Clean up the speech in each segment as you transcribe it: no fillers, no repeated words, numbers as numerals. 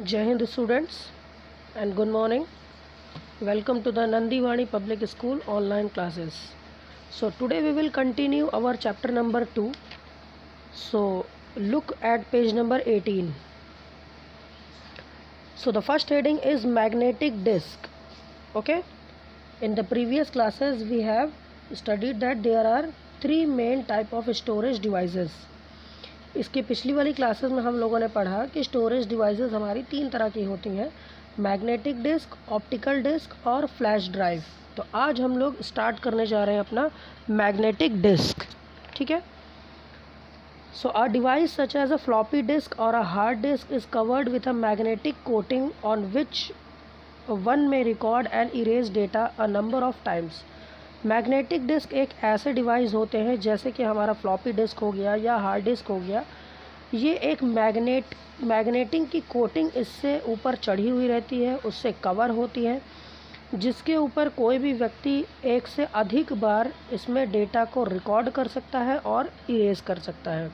Jai Hind students and good morning. Welcome to the Nandivani Public School online classes. So today we will continue our chapter number 2. So look at page number 18. So the first heading is magnetic disk. Okay. In the previous classes we have studied that there are three main type of storage devices. इसकी पिछली वाली classes में हम लोगों ने पढ़ा कि storage devices हमारी तीन तरह की होती हैं, मैग्नेटिक डिस्क, ऑप्टिकल डिस्क और फ्लैश ड्राइव। तो आज हम लोग स्टार्ट करने जा रहे हैं अपना मैग्नेटिक डिस्क। ठीक है। So a device such as a floppy disk और a hard disk is covered with a magnetic coating on which one may record and erase data a number of times. Magnetic disk एक ऐसे device होते हैं जैसे कि हमारा floppy disk हो गया या हार्ड डिस्क हो गया। ये एक मैग्नेटिंग की कोटिंग इससे ऊपर चढ़ी हुई रहती है, उससे कवर होती है, जिसके ऊपर कोई भी व्यक्ति एक से अधिक बार इसमें डेटा को रिकॉर्ड कर सकता है और इरेज कर सकता है।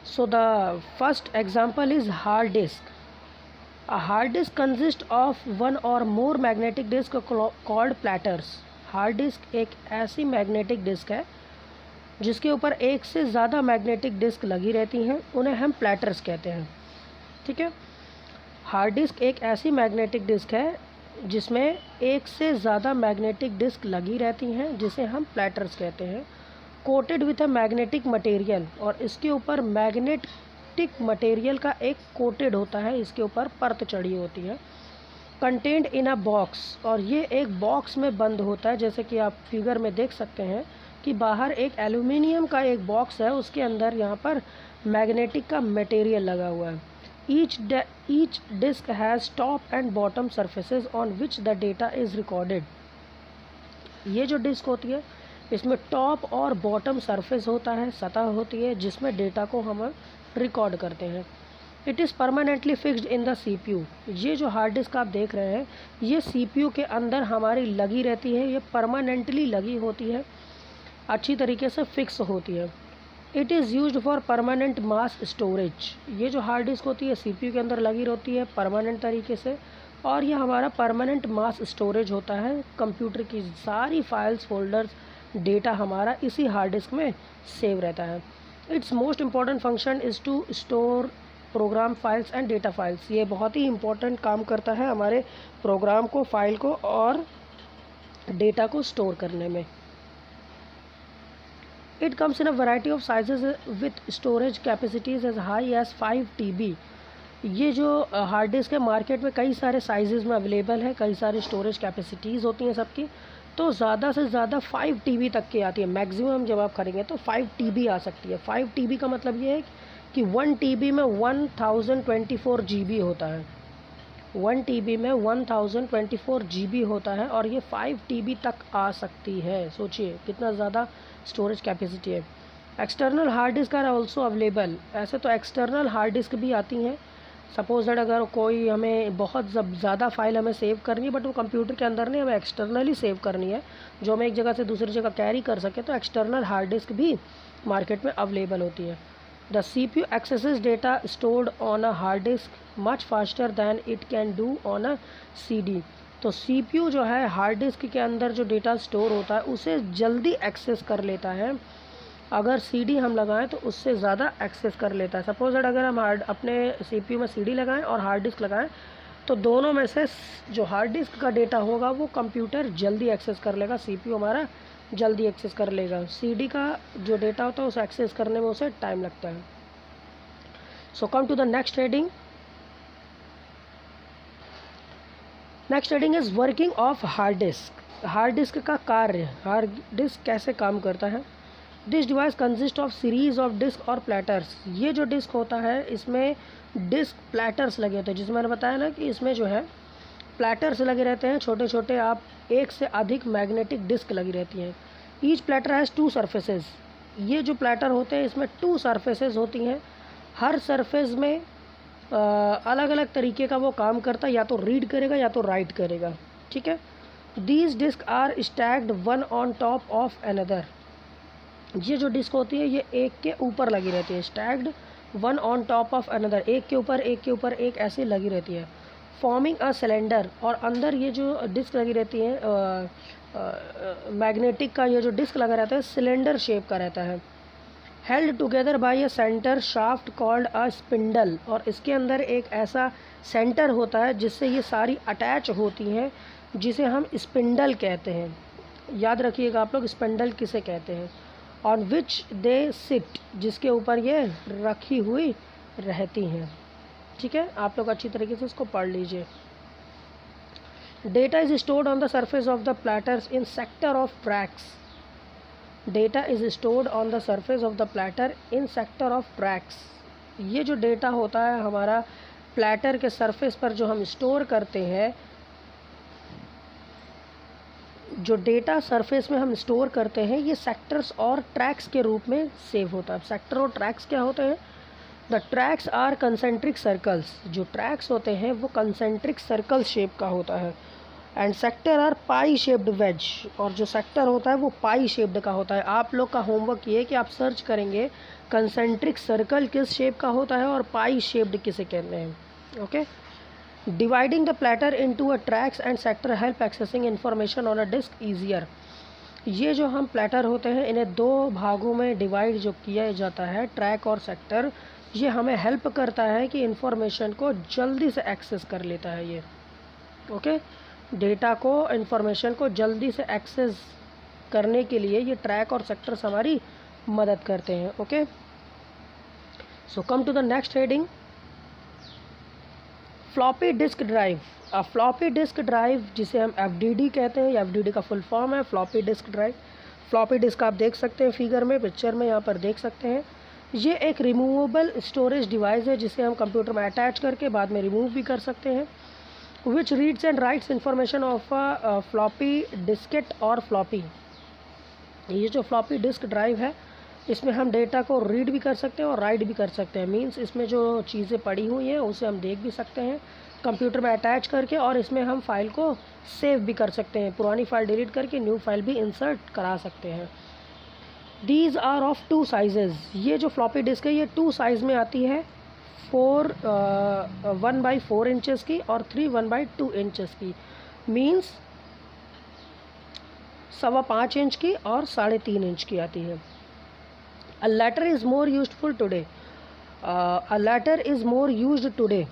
So the first example is hard disk. A hard disk consists of one or more magnetic disks called platters. Hard disk एक ऐसी मैग्नेटिक डिस्क है जिसके ऊपर एक से ज़्यादा मैग्नेटिक डिस्क लगी रहती हैं, उन्हें हम प्लैटर्स कहते हैं। ठीक है। हार्ड डिस्क एक ऐसी मैग्नेटिक डिस्क है जिसमें एक से ज़्यादा मैग्नेटिक डिस्क लगी रहती हैं, जिसे हम प्लैटर्स कहते हैं। Coated with a magnetic material, और इसके ऊपर मैग्नेटिक मटेरियल का एक कोटेड होता है, इसके ऊपर परत चढ़ी होती है। कंटेंट इन अ बॉक्स, और ये एक बॉक्स में बंद होता है, जैसे कि आप फिगर में देख सकते हैं कि बाहर एक एल्यूमिनियम का एक बॉक्स है, उसके अंदर यहाँ पर मैग्नेटिक का मटेरियल लगा हुआ है। Each disk has top and bottom surfaces on which the data is recorded. ये जो डिस्क होती है इसमें टॉप और बॉटम सरफेस होता है, सतह होती है जिसमें डेटा को हम रिकॉर्ड करते हैं। It is permanently fixed in the CPU। ये जो हार्ड डिस्क आप देख रहे हैं ये CPU के अंदर हमारी लगी रहती है, ये परमानेंटली लगी होती है, अच्छी तरीके से फिक्स होती है। It is used for permanent mass storage. ये जो हार्ड डिस्क होती है CPU के अंदर लगी रहती है परमानेंट तरीके से, और ये हमारा परमानेंट मास स्टोरेज होता है। कंप्यूटर की सारी फाइल्स, फोल्डर्स, डेटा हमारा इसी हार्ड डिस्क में सेव रहता है। Its most important function is to store program files and data files. ये बहुत ही इम्पोर्टेंट काम करता है हमारे प्रोग्राम को, फाइल को और डेटा को स्टोर करने में। It comes in a variety of sizes with storage capacities as high as 5 TB। ये जो हार्ड डिस्क है मार्केट में कई सारे साइजेस में अवेलेबल है, कई सारी स्टोरेज कैपेसिटीज़ होती हैं सबकी। तो ज़्यादा से ज़्यादा 5 TB तक की आती है, मैक्सिमम जब आप करेंगे तो 5 TB आ सकती है। 5 TB का मतलब ये है कि 1 TB में 1024 GB होता है। 1 TB में 1024 GB होता है और ये 5 TB तक आ सकती है। सोचिए कितना ज़्यादा स्टोरेज कैपेसिटी है। External hard disk are also available. ऐसे तो एक्सटर्नल हार्ड डिस्क भी आती हैं। सपोज दैट अगर कोई हमें बहुत ज़्यादा फाइल हमें सेव करनी है, बट वो कंप्यूटर के अंदर नहीं, हमें एक्सटर्नली सेव करनी है जो हमें एक जगह से दूसरी जगह कैरी कर सके, तो एक्सटर्नल हार्ड डिस्क भी मार्केट में अवेलेबल होती है। The CPU accesses data stored on a hard disk much faster than it can do on a CD। तो CPU जो है हार्ड डिस्क के अंदर जो डेटा स्टोर होता है उसे जल्दी एक्सेस कर लेता है। अगर CD हम लगाएं तो उससे ज़्यादा एक्सेस कर लेता है। सपोज दैट अगर हम अपने CPU में CD लगाएं और हार्ड डिस्क लगाएं तो दोनों में से जो हार्ड डिस्क का डेटा होगा वो कंप्यूटर जल्दी एक्सेस कर लेगा, CPU हमारा जल्दी एक्सेस कर लेगा। CD का जो डेटा होता है उसे एक्सेस करने में उसे टाइम लगता है। So come to the next heading. Next heading is working of hard disk. Hard disk का कार्य, हार्ड डिस्क कैसे काम करता है। This device consist of series of disk और प्लेटर्स। ये जो डिस्क होता है इसमें डिस्क प्लेटर्स लगे होते हैं, जिसमें मैंने बताया ना कि इसमें जो है प्लेटर्स लगे रहते हैं, छोटे छोटे, आप एक से अधिक मैग्नेटिक डिस्क लगी रहती हैं। Each platter has 2 surfaces. ये जो प्लेटर होते हैं इसमें 2 सरफेसेस होती हैं। हर सरफेस में अलग अलग तरीके का वो काम करता है, या तो रीड करेगा या तो राइट करेगा। ठीक है। These disk are stacked one on top of another. ये जो डिस्क होती है ये एक के ऊपर लगी रहती है, stacked one on top of another, एक के ऊपर एक ऐसी लगी रहती है, फॉर्मिंग अ सिलेंडर, और अंदर ये जो डिस्क लगी रहती है मैग्नेटिक का ये जो डिस्क लगा रहता है सिलेंडर शेप का रहता है, held together by a centre shaft called a spindle, और इसके अंदर एक ऐसा सेंटर होता है जिससे ये सारी अटैच होती हैं, जिसे हम स्पिंडल कहते हैं। याद रखिएगा आप लोग स्पिंडल किसे कहते हैं। ऑन विच दे सिट, जिसके ऊपर ये रखी हुई रहती हैं। ठीक है, आप लोग अच्छी तरीके से इसको पढ़ लीजिए। Data is stored on the surface of the platters in sector of tracks. Data is stored on the surface of the platter in sector of tracks. ये जो डेटा होता है हमारा प्लैटर के सरफेस पर जो हम स्टोर करते हैं, जो डेटा सरफेस में हम स्टोर करते हैं, ये सेक्टर्स और ट्रैक्स के रूप में सेव होता है। सेक्टर और ट्रैक्स क्या होते हैं? The tracks are concentric circles. जो ट्रैक्स होते हैं वो कंसेंट्रिक सर्कल शेप का होता है। And sector are pie shaped wedge, और जो सेक्टर होता है वो पाई शेप्ड का होता है। आप लोग का होमवर्क ये है कि आप सर्च करेंगे कंसेंट्रिक सर्कल किस शेप का होता है और पाई शेप्ड किसे कहते हैं। Okay, dividing the platter into a tracks and sector help accessing information on a disk easier. ये जो हम प्लैटर होते हैं इन्हें दो भागों में डिवाइड जो किया जाता है, ट्रैक और सेक्टर, ये हमें हेल्प करता है कि इन्फॉर्मेशन को जल्दी से एक्सेस कर लेता है ये। ओके, डेटा को, इन्फॉर्मेशन को जल्दी से एक्सेस करने के लिए ये ट्रैक और सेक्टर्स हमारी मदद करते हैं। Okay, so come to the next heading, floppy disk drive. अब फ्लॉपी डिस्क ड्राइव जिसे हम एफडीडी कहते हैं, या एफडीडी का फुल फॉर्म है floppy disk drive. Floppy disk आप देख सकते हैं फिगर में, पिक्चर में यहाँ पर देख सकते हैं। ये एक रिमूवेबल स्टोरेज डिवाइस है जिसे हम कंप्यूटर में अटैच करके बाद में रिमूव भी कर सकते हैं। Which reads and writes information of a floppy diskette और फ्लॉपी। ये जो फ्लॉपी डिस्क ड्राइव है इसमें हम डेटा को रीड भी कर सकते हैं और राइट भी कर सकते हैं। मींस इसमें जो चीज़ें पड़ी हुई हैं उसे हम देख भी सकते हैं कंप्यूटर में अटैच करके, और इसमें हम फाइल को सेव भी कर सकते हैं। पुरानी फाइल डिलीट करके न्यू फाइल भी इंसर्ट करा सकते हैं। These are of 2 sizes. ये जो फ्लॉपी डिस्क है ये 2 साइज़ में आती है, 1/4 इंचज़ की और 1/2 इंचज़ की। मीन्स 5.25 इंच की और 3.5 इंच की आती है। A letter is more useful today. A letter is more used today.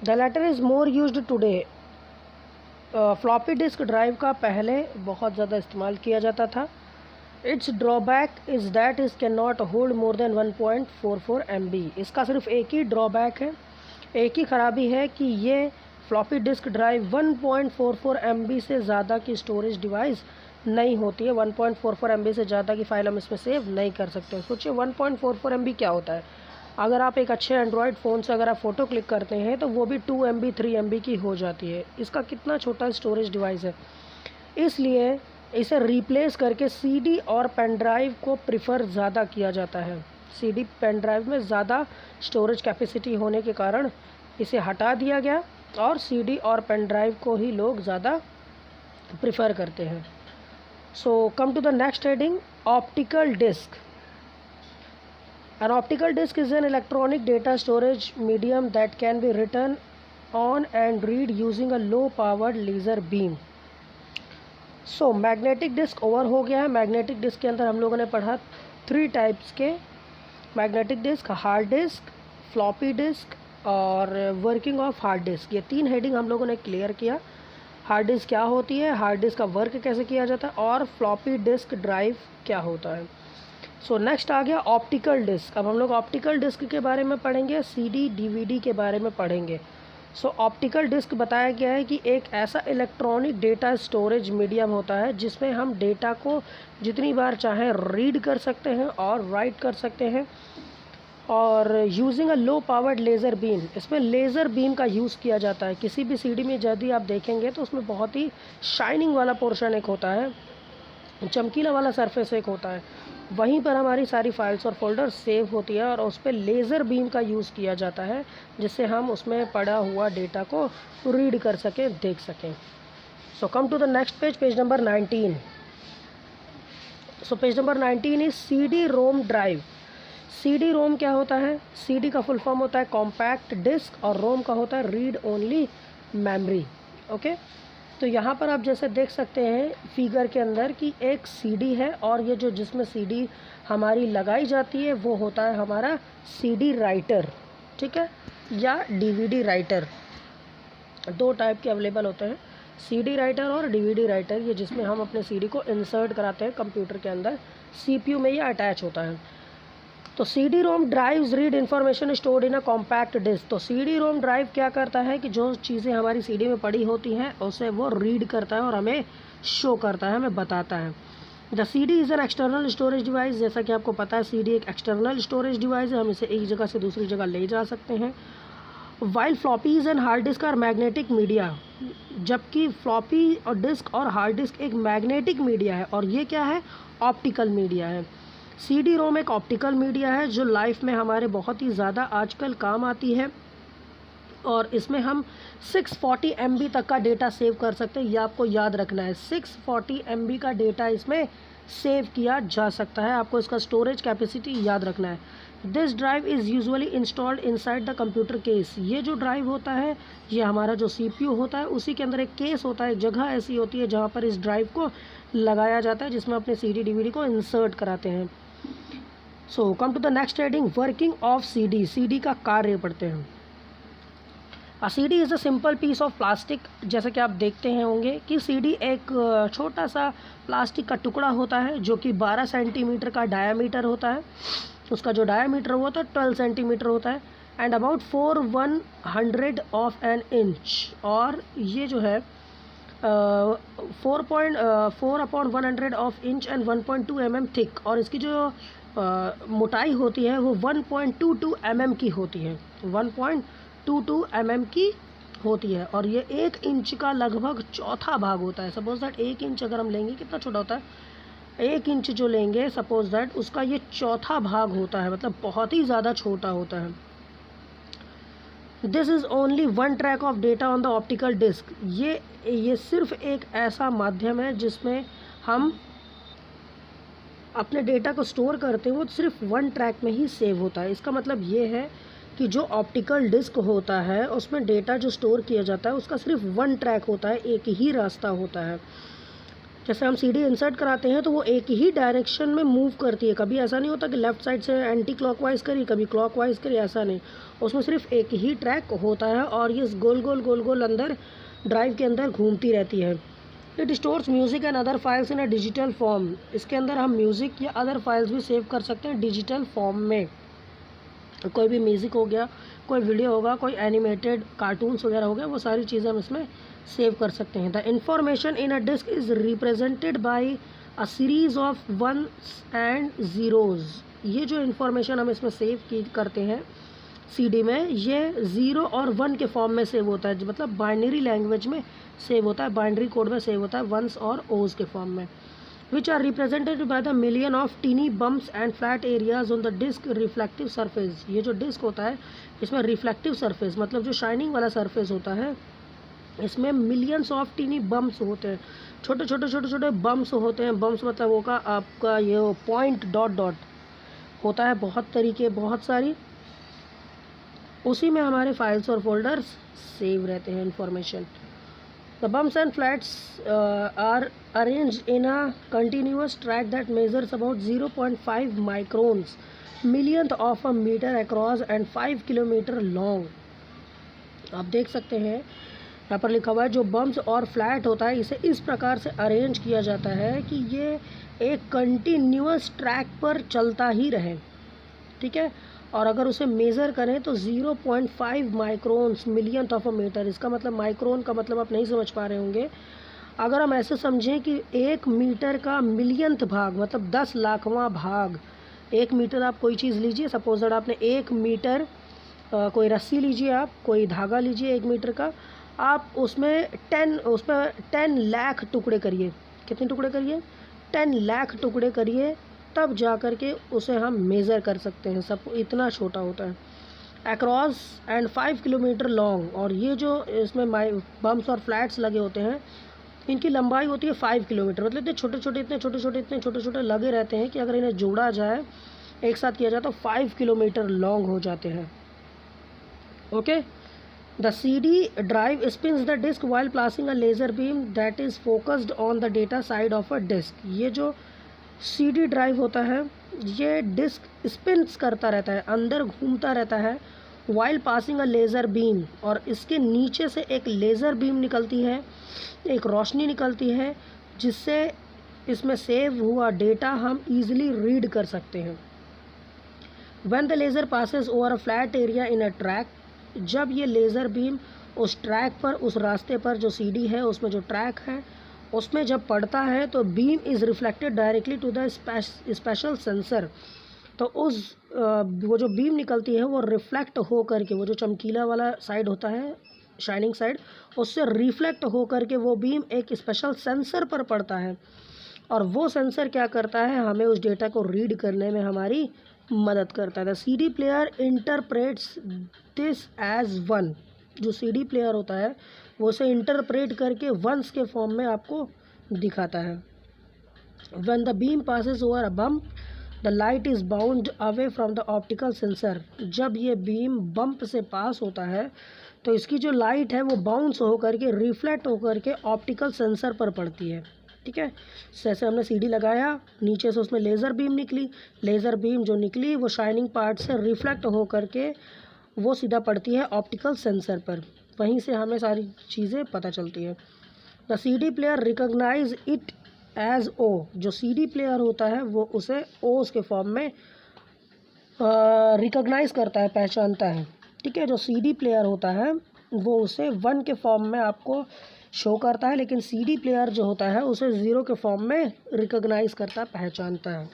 The letter is more used today. Floppy disk drive का पहले बहुत ज़्यादा इस्तेमाल किया जाता था। It's drawback is that is can not hold more than 1.44 MB। इसका सिर्फ एक ही ड्रॉबैक है, एक ही ख़राबी है कि ये फ्लॉपी डिस्क ड्राइव 1.44 MB से ज़्यादा की स्टोरेज डिवाइस नहीं होती है। 1.44 MB से ज़्यादा की फ़ाइल हम इसमें सेव नहीं कर सकते। सोचिए 1.44 MB क्या होता है। अगर आप एक अच्छे एंड्रॉयड फ़ोन से अगर आप फ़ोटो क्लिक करते हैं तो वो भी 2 MB 3 MB की हो जाती है। इसका कितना छोटा स्टोरेज डिवाइस है, इसलिए इसे रिप्लेस करके CD और पेन ड्राइव को प्रिफ़र ज़्यादा किया जाता है। CD पेन ड्राइव में ज़्यादा स्टोरेज कैपेसिटी होने के कारण इसे हटा दिया गया और CD और पेन ड्राइव को ही लोग ज़्यादा प्रिफ़र करते हैं। So come to the next heading, optical disk. An optical disk is an electronic data storage medium that can be written on and read using a low powered laser beam. So magnetic disk over हो गया है। Magnetic disk के अंदर हम लोगों ने पढ़ा 3 types के magnetic disk, hard disc, floppy disk और वर्किंग ऑफ हार्ड डिस्क। ये 3 हेडिंग हम लोगों ने क्लियर किया। हार्ड डिस्क क्या होती है, हार्ड डिस्क का वर्क कैसे किया जाता है, और फ्लॉपी डिस्क ड्राइव क्या होता है। सो नेक्स्ट आ गया ऑप्टिकल डिस्क। अब हम लोग ऑप्टिकल डिस्क के बारे में पढ़ेंगे, CD DVD के बारे में पढ़ेंगे। सो ऑप्टिकल डिस्क बताया गया है कि एक ऐसा इलेक्ट्रॉनिक डेटा स्टोरेज मीडियम होता है जिसमें हम डेटा को जितनी बार चाहें रीड कर सकते हैं और राइट कर सकते हैं, और using a low powered laser beam. इसमें लेज़र बीम का यूज़ किया जाता है। किसी भी CD में यदि आप देखेंगे तो उसमें बहुत ही शाइनिंग वाला पोर्शन एक होता है, चमकीला वाला सरफेस एक होता है, वहीं पर हमारी सारी फाइल्स और फोल्डर सेव होती है और उस पर लेज़र बीम का यूज़ किया जाता है जिससे हम उसमें पड़ा हुआ डेटा को रीड कर सकें, देख सकें। So come to the next page, page number 19। So page number 19 is CD-ROM drive. CD ROM क्या होता है? CD का फुल फॉर्म होता है कॉम्पैक्ट डिस्क और रोम का होता है रीड ओनली मेमोरी। ओके, तो यहाँ पर आप जैसे देख सकते हैं फिगर के अंदर कि एक CD है और ये जो जिसमें CD हमारी लगाई जाती है वो होता है हमारा CD राइटर, ठीक है, या DVD राइटर। दो टाइप के अवेलेबल होते हैं, CD राइटर और DVD राइटर। ये जिसमें हम अपने CD को इंसर्ट कराते हैं कंप्यूटर के अंदर, CPU में ये अटैच होता है। तो CD ROM drives read information stored in a compact disk. तो CD रोम ड्राइव क्या करता है कि जो चीज़ें हमारी CD में पड़ी होती हैं उसे वो रीड करता है और हमें शो करता है, हमें बताता है। The CD is an external storage device. जैसा कि आपको पता है CD एक एक्सटर्नल स्टोरेज डिवाइस है, हम इसे एक जगह से दूसरी जगह ले जा सकते हैं। While floppies and hard disk are magnetic media, जबकि फ्लॉपी और डिस्क और हार्ड डिस्क एक मैग्नेटिक मीडिया है और ये क्या है? ऑप्टिकल मीडिया है। CD रोम एक ऑप्टिकल मीडिया है जो लाइफ में हमारे बहुत ही ज़्यादा आजकल काम आती है और इसमें हम 640 MB तक का डेटा सेव कर सकते हैं। ये आपको याद रखना है, 640 MB का डेटा इसमें सेव किया जा सकता है। आपको इसका स्टोरेज कैपेसिटी याद रखना है। This drive is usually installed inside the computer case. ये जो ड्राइव होता है ये हमारा जो CPU होता है उसी के अंदर एक केस होता है, जगह ऐसी होती है जहाँ पर इस ड्राइव को लगाया जाता है जिसमें अपने CD DVD को इंसर्ट कराते हैं। So come to the next heading, working of CD। CD का कार्य पढ़ते हैं। CD is a simple piece of plastic. जैसे कि आप देखते हैं होंगे कि CD एक छोटा सा प्लास्टिक का टुकड़ा होता है जो कि 12 सेंटीमीटर का डायामीटर होता है। उसका जो डायामीटर होता है 12 सेंटीमीटर होता है and about 4/100 of an inch. और ये जो है 4/100 of inch and 1.2 mm thick. और इसकी जो मोटाई होती है वो 1.22 mm की होती है, 1.22 mm की होती है। और ये 1 इंच का लगभग चौथा भाग होता है। सपोज दैट 1 इंच अगर हम लेंगे, कितना छोटा होता है 1 इंच जो लेंगे, सपोज दैट उसका ये चौथा भाग होता है, मतलब बहुत ही ज़्यादा छोटा होता है। This is only one track of data on the optical disk. ये सिर्फ एक ऐसा माध्यम है जिसमें हम अपने डेटा को स्टोर करते हैं, वो सिर्फ 1 ट्रैक में ही सेव होता है। इसका मतलब ये है कि जो ऑप्टिकल डिस्क होता है उसमें डेटा जो स्टोर किया जाता है उसका सिर्फ 1 ट्रैक होता है, एक ही रास्ता होता है। जैसे हम CD इंसर्ट कराते हैं तो वो एक ही डायरेक्शन में मूव करती है, कभी ऐसा नहीं होता कि लेफ़्ट साइड से एंटी क्लॉकवाइज करी कभी क्लॉकवाइज करी, ऐसा नहीं। उसमें सिर्फ एक ही ट्रैक होता है और ये गोल गोल गोल गोल अंदर ड्राइव के अंदर घूमती रहती है। It stores music and other files in a digital form. इसके अंदर हम म्यूज़िक या अदर फाइल्स भी सेव कर सकते हैं डिजिटल फॉर्म में। कोई भी म्यूज़िक हो गया, कोई वीडियो होगा, कोई एनिमेटेड कार्टून्स वगैरह हो गया, वो सारी चीज़ें हम इसमें सेव कर सकते हैं। The information in a disk is represented by a series of ones and zeros. ये जो इन्फॉर्मेशन हम इसमें सेव करते हैं CD में, ये 0 और 1 के फॉर्म में सेव होता है, मतलब बाइनरी लैंग्वेज में सेव होता है, बाइनरी कोड में सेव होता है, वंस और ओज के फॉर्म में। which are represented by the million of teeny bumps and flat areas on the disk reflective surface। ये जो डिस्क होता है इसमें रिफ्लेक्टिव सरफेस, मतलब जो शाइनिंग वाला सरफेस होता है, इसमें मिलियंस ऑफ टीनी बम्प्स होते हैं, छोटे छोटे छोटे छोटे बम्प्स होते हैं। बम्प्स मतलब वो का आपका ये पॉइंट डॉट डॉट होता है, बहुत तरीके, बहुत सारी, उसी में हमारे फाइल्स और फोल्डर्स सेव रहते हैं information. The bumps and flats are arranged in a continuous track that measures about 0.5 microns, millionth of a meter across and 5 kilometer long। आप देख सकते हैं यहाँ पर लिखा हुआ है जो बम्प्स और फ्लैट होता है इसे इस प्रकार से अरेंज किया जाता है कि ये एक कंटिन्यूअस ट्रैक पर चलता ही रहे, ठीक है। और अगर उसे मेज़र करें तो 0.5 microns millionth of a metre. इसका मतलब माइक्रोन का मतलब आप नहीं समझ पा रहे होंगे। अगर हम ऐसे समझें कि 1 मीटर का मिलियंथ भाग मतलब 10 लाखवां भाग। 1 मीटर आप कोई चीज़ लीजिए, सपोज दैट आपने 1 मीटर कोई रस्सी लीजिए, आप कोई धागा लीजिए 1 मीटर का, आप उसमें 10 लाख टुकड़े करिए। कितने टुकड़े करिए? 10 लाख टुकड़े करिए, तब जा कर के उसे हम मेज़र कर सकते हैं। सब इतना छोटा होता है। Across and 5 kilometre long. और ये जो इसमें बम्प्स और फ्लैट्स लगे होते हैं इनकी लंबाई होती है 5 किलोमीटर। मतलब इतने छोटे छोटे लगे रहते हैं कि अगर इन्हें जोड़ा जाए एक साथ किया जाए तो 5 किलोमीटर लॉन्ग हो जाते हैं। Okay, the CD drive spins the disk while passing a laser beam that is focused on the data side of a disk। ये जो CD ड्राइव होता है ये डिस्क स्पिन्स करता रहता है, अंदर घूमता रहता है, वाइल पासिंग अ लेज़र बीम, और इसके नीचे से एक लेज़र बीम निकलती है, एक रोशनी निकलती है, जिससे इसमें सेव हुआ डेटा हम ईजिली रीड कर सकते हैं। When the laser passes over a flat area in a track, जब ये लेज़र बीम उस ट्रैक पर, उस रास्ते पर जो CD है उसमें जो ट्रैक है उसमें जब पड़ता है तो beam is reflected directly to the special sensor. तो उस वो जो बीम निकलती है वो रिफ्लेक्ट हो करके, वो जो चमकीला वाला साइड होता है, शाइनिंग साइड, उससे रिफ्लेक्ट हो करके वो बीम एक स्पेशल सेंसर पर पड़ता है, और वो सेंसर क्या करता है, हमें उस डेटा को रीड करने में हमारी मदद करता है। The CD player interprets this as one. जो CD प्लेयर होता है वो उसे इंटरप्रेट करके वंस के फॉर्म में आपको दिखाता है। When the beam passes over a bump the light is bound away from the optical sensor. जब ये बीम बम्प से पास होता है तो इसकी जो लाइट है वो बाउंस होकर के, रिफ्लेक्ट होकर के ऑप्टिकल सेंसर पर पड़ती है। ठीक है, जैसे हमने CD लगाया, नीचे से उसमें लेज़र बीम निकली, लेज़र बीम जो निकली वो शाइनिंग पार्ट से रिफ्लेक्ट हो करके वो सीधा पड़ती है ऑप्टिकल सेंसर पर, वहीं से हमें सारी चीज़ें पता चलती है। The CD player recognise it as O। जो CD प्लेयर होता है वो उसे ओस के फॉर्म में रिकॉग्नाइज करता है, पहचानता है। ठीक है, जो CD प्लेयर होता है वो उसे 1 के फॉर्म में आपको शो करता है, लेकिन CD प्लेयर जो होता है उसे 0 के फॉर्म में रिकॉग्नाइज करता है, पहचानता है।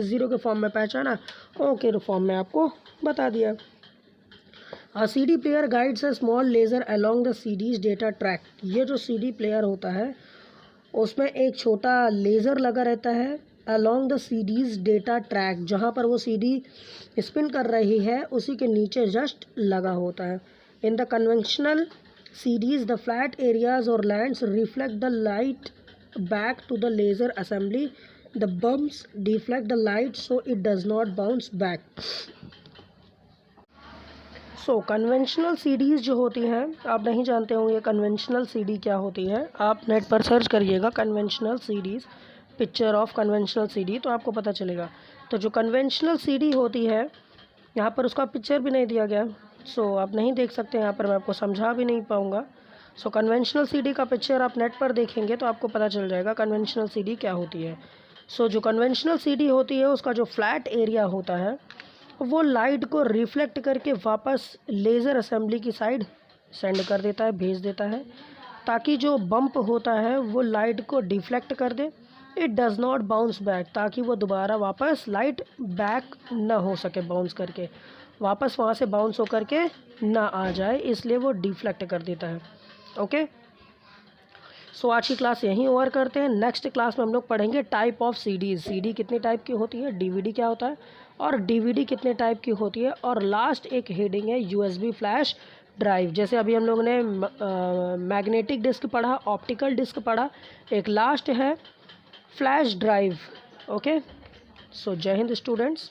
0 के फॉर्म में पहचाना, ओके फॉर्म में आपको बता दिया। CD player guides a small laser along the CD's data track. ये जो CD प्लेयर होता है उसमें एक छोटा लेज़र लगा रहता है along the CD's data track, जहाँ पर वो CD स्पिन कर रही है उसी के नीचे जस्ट लगा होता है। In the conventional CD's the flat areas और lands reflect the light back to the laser assembly. The bumps deflect the light so it does not bounce back. So conventional CDs जो होती हैं, आप नहीं जानते होंगे कन्वेंशनल CD क्या होती है, आप नेट पर सर्च करिएगा conventional CDs, picture of conventional CD, तो आपको पता चलेगा। तो जो कन्वेंशनल CD होती है, यहाँ पर उसका पिक्चर भी नहीं दिया गया, सो आप नहीं देख सकते, यहाँ पर मैं आपको समझा भी नहीं पाऊँगा। सो कन्वेंशनल CD का पिक्चर आप नेट पर देखेंगे तो आपको पता चल जाएगा कन्वेंशनल CD क्या होती है। सो जो कन्वेंशनल CD होती है उसका जो फ्लैट एरिया होता है वो लाइट को रिफ्लेक्ट करके वापस लेज़र असेंबली की साइड सेंड कर देता है, भेज देता है, ताकि जो बम्प होता है वो लाइट को डिफ्लेक्ट कर दे। It does not bounce back, ताकि वो दोबारा वापस लाइट बैक ना हो सके, बाउंस करके वापस वहाँ से बाउंस हो करके ना आ जाए, इसलिए वो डिफ्लेक्ट कर देता है। ओके, सो आज की क्लास यहीं ओवर करते हैं। नेक्स्ट क्लास में हम लोग पढ़ेंगे टाइप ऑफ CDs। CD कितने टाइप की होती है, DVD क्या होता है, और DVD कितने टाइप की होती है, और लास्ट एक हेडिंग है USB फ्लैश ड्राइव। जैसे अभी हम लोगों ने मैग्नेटिक डिस्क पढ़ा, ऑप्टिकल डिस्क पढ़ा, एक लास्ट है फ्लैश ड्राइव। ओके, सो जय हिंद स्टूडेंट्स।